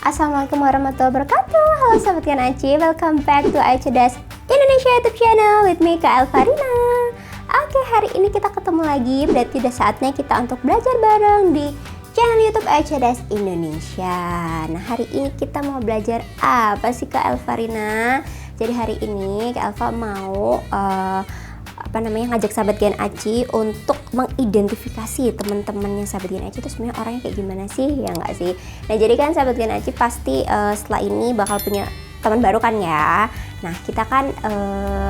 Assalamualaikum warahmatullahi wabarakatuh. Halo Sobat Gen Aci, welcome back to Cerdas Indonesia YouTube channel with me Kak Elvarina. Oke, hari ini kita ketemu lagi, berarti udah saatnya kita untuk belajar bareng di channel YouTube Cerdas Indonesia. Nah, hari ini kita mau belajar apa sih Kak Elvarina? Jadi hari ini Kak Elva mau ngajak sahabat Gen Aci untuk mengidentifikasi teman-temannya sahabat Gen Aci itu sebenarnya orangnya kayak gimana sih, ya nggak sih? Nah, jadi kan sahabat Gen Aci pasti setelah ini bakal punya teman baru kan ya. Nah, kita kan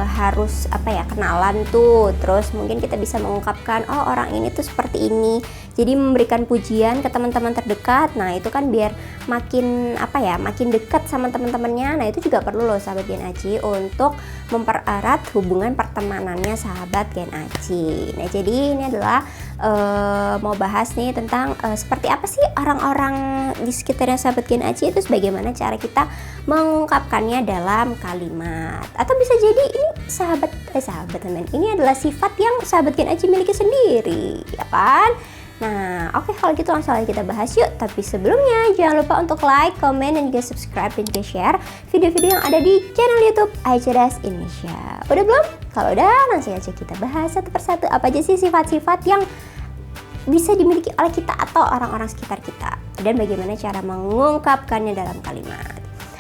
harus kenalan tuh. Terus mungkin kita bisa mengungkapkan, oh orang ini tuh seperti ini. Jadi memberikan pujian ke teman-teman terdekat. Nah, itu kan biar makin makin dekat sama teman-temannya. Nah, itu juga perlu loh sahabat Gen Aci untuk mempererat hubungan pertemanannya sahabat Gen Aci. Nah, jadi ini adalah mau bahas nih tentang seperti apa sih orang-orang di sekitarnya sahabat Gen Aci itu, bagaimana cara kita mengungkapkannya dalam kalimat. Atau bisa jadi ini sahabat teman. Ini adalah sifat yang sahabat Gen Aci miliki sendiri, ya kan? Nah, oke, kalau gitu langsung aja kita bahas yuk. Tapi sebelumnya jangan lupa untuk like, comment, dan juga subscribe dan juga share video-video yang ada di channel YouTube Cerdas Indonesia. Udah belum? Kalau udah, langsung aja kita bahas satu persatu apa aja sih sifat-sifat yang bisa dimiliki oleh kita atau orang-orang sekitar kita, dan bagaimana cara mengungkapkannya dalam kalimat.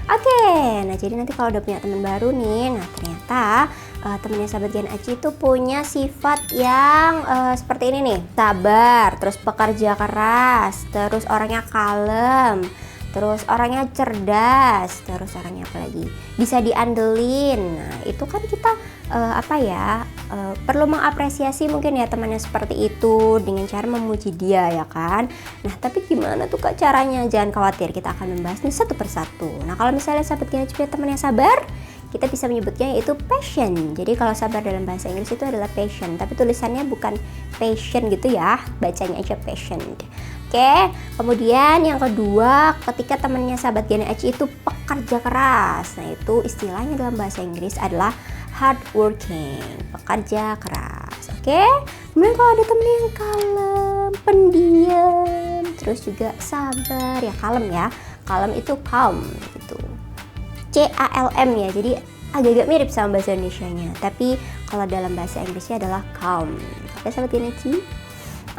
Oke, nah jadi nanti kalau udah punya teman baru nih, nah ternyata temennya sahabat Gen Aci itu punya sifat yang seperti ini nih, sabar, terus pekerja keras, terus orangnya kalem, terus orangnya cerdas, terus orangnya apa lagi, bisa diandelin. Nah, itu kan kita perlu mengapresiasi mungkin ya temannya seperti itu dengan cara memuji dia, ya kan. Nah, tapi gimana tuh Kak caranya? Jangan khawatir, kita akan membahasnya satu persatu. Nah, kalau misalnya sahabat Gen Aci punya teman yang sabar, kita bisa menyebutnya yaitu passion. Jadi kalau sabar dalam bahasa Inggris itu adalah passion, tapi tulisannya bukan passion gitu ya, bacanya aja passion. Oke, kemudian yang kedua, ketika temannya sahabat Gen Aci itu pekerja keras. Nah, itu istilahnya dalam bahasa Inggris adalah hard working, pekerja keras. Oke, kemudian kalau ada temen yang kalem, pendiam, terus juga sabar, ya kalem ya. Kalem itu calm gitu. CALM ya, jadi agak-agak mirip sama bahasa Indonesianya, tapi kalau dalam bahasa Inggrisnya adalah calm. Oke sahabat Gen Aci.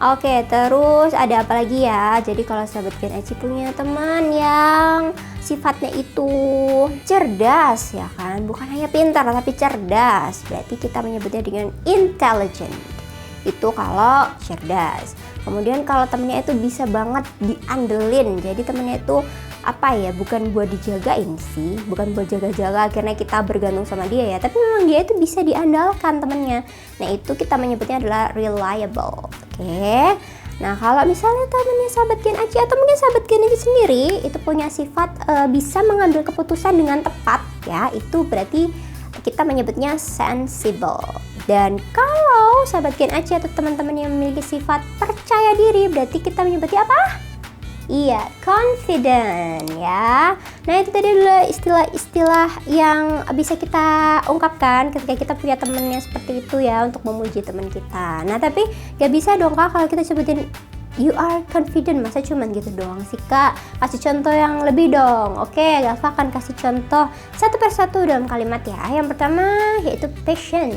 Oke, terus ada apa lagi ya? Jadi kalau sahabat Gen Aci punya teman yang sifatnya itu cerdas, ya kan? Bukan hanya pintar tapi cerdas. Berarti kita menyebutnya dengan intelligent. Itu kalau cerdas. Kemudian kalau temennya itu bisa banget diandelin. Jadi temennya itu bukan buat dijagain sih, bukan buat jaga-jaga akhirnya kita bergantung sama dia ya, tapi memang dia itu bisa diandalkan temennya. Nah, itu kita menyebutnya adalah reliable. Oke. Nah, kalau misalnya temennya sahabat Gen Aci atau mungkin sahabat Gen Aci sendiri itu punya sifat bisa mengambil keputusan dengan tepat ya, itu berarti kita menyebutnya sensible. Dan kalau sahabat Gen Aci atau teman-teman yang memiliki sifat percaya diri, berarti kita menyebutnya apa? Iya, confident ya. Nah, itu tadi adalah istilah-istilah yang bisa kita ungkapkan ketika kita punya temennya seperti itu ya, untuk memuji teman kita. Nah, tapi gak bisa dong Kak kalau kita sebutin you are confident, masa cuman gitu doang sih Kak? Kasih contoh yang lebih dong. Oke, Galva akan kasih contoh satu persatu dalam kalimat ya. Yang pertama yaitu passion.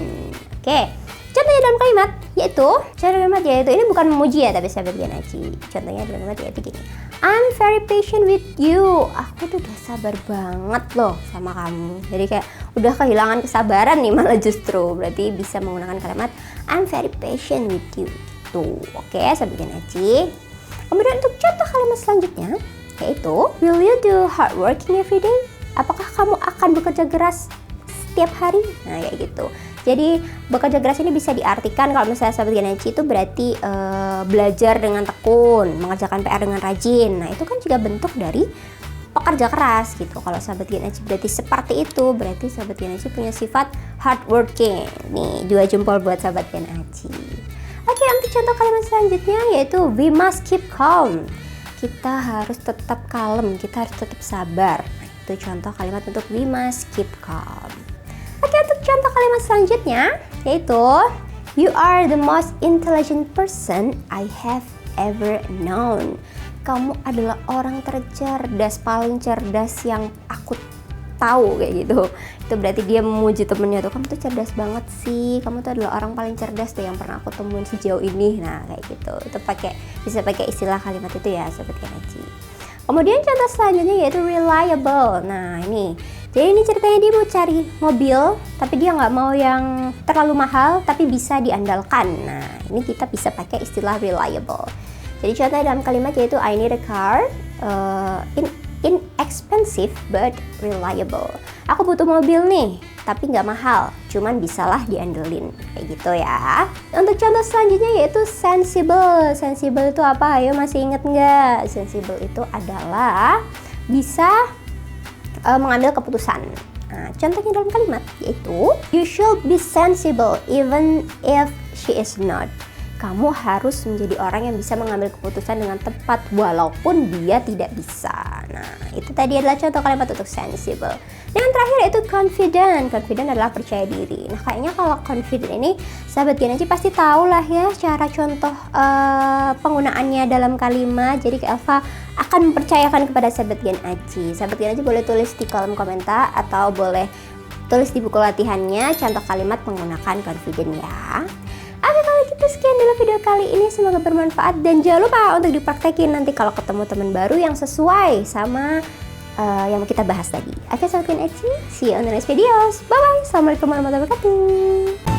Oke, contohnya dalam kalimat yaitu ini bukan memuji ya, tapi sahabat Gen Aci. Contohnya dalam kalimat yaitu gini. I'm very patient with you. Aku tuh udah sabar banget loh sama kamu. Jadi kayak udah kehilangan kesabaran nih malah justru. Berarti bisa menggunakan kalimat I'm very patient with you. Tuh, oke sahabat Gen Aci. Kemudian untuk contoh kalimat selanjutnya yaitu will you do hard working every day? Apakah kamu akan bekerja keras setiap hari? Nah, kayak gitu. Jadi bekerja keras ini bisa diartikan kalau misalnya sahabat Gen Aci itu berarti belajar dengan tekun, mengerjakan PR dengan rajin. Nah, itu kan juga bentuk dari pekerja keras gitu. Kalau sahabat Gen Aci berarti seperti itu, berarti sahabat Gen Aci punya sifat hardworking. Nih, 2 jempol buat sahabat Gen Aci. Oke, untuk contoh kalimat selanjutnya yaitu we must keep calm. Kita harus tetap kalem, kita harus tetap sabar. Nah, itu contoh kalimat untuk we must keep calm. Oke, untuk contoh kalimat selanjutnya yaitu you are the most intelligent person I have ever known. Kamu adalah orang tercerdas, paling cerdas yang aku tahu, kayak gitu. Itu berarti dia memuji temennya tuh, kamu tuh cerdas banget sih, kamu tuh adalah orang paling cerdas tuh yang pernah aku temuin sejauh ini. Nah kayak gitu, itu bisa pakai istilah kalimat itu ya Sobat Genaji. Kemudian contoh selanjutnya yaitu reliable. Nah ini, jadi ini ceritanya dia mau cari mobil tapi dia nggak mau yang terlalu mahal tapi bisa diandalkan. Nah ini kita bisa pakai istilah reliable. Jadi contohnya dalam kalimat yaitu I need a car inexpensive but reliable. Aku butuh mobil nih, tapi nggak mahal, cuman bisalah diandelin, kayak gitu ya. Untuk contoh selanjutnya yaitu sensible. Sensible itu apa? Ayo masih inget nggak? Sensible itu adalah bisa mengambil keputusan. Nah, contohnya dalam kalimat yaitu you should be sensible even if she is not. Kamu harus menjadi orang yang bisa mengambil keputusan dengan tepat walaupun dia tidak bisa. Nah, itu tadi adalah contoh kalimat untuk sensible. Dan yang terakhir yaitu confident. Confident adalah percaya diri. Nah, kayaknya kalau confident ini Sahabat Genaji pasti tahu lah ya cara contoh penggunaannya dalam kalimat. Jadi Kak Elva akan mempercayakan kepada Sahabat Genaji. Sahabat Genaji boleh tulis di kolom komentar atau boleh tulis di buku latihannya contoh kalimat menggunakan confident ya. Oke, kalau gitu sekian dulu video kali ini, semoga bermanfaat dan jangan lupa untuk dipraktekin nanti kalau ketemu teman baru yang sesuai sama yang kita bahas tadi. Oke Sobat Genaji, see you on the next videos. Bye bye. Assalamualaikum warahmatullahi wabarakatuh.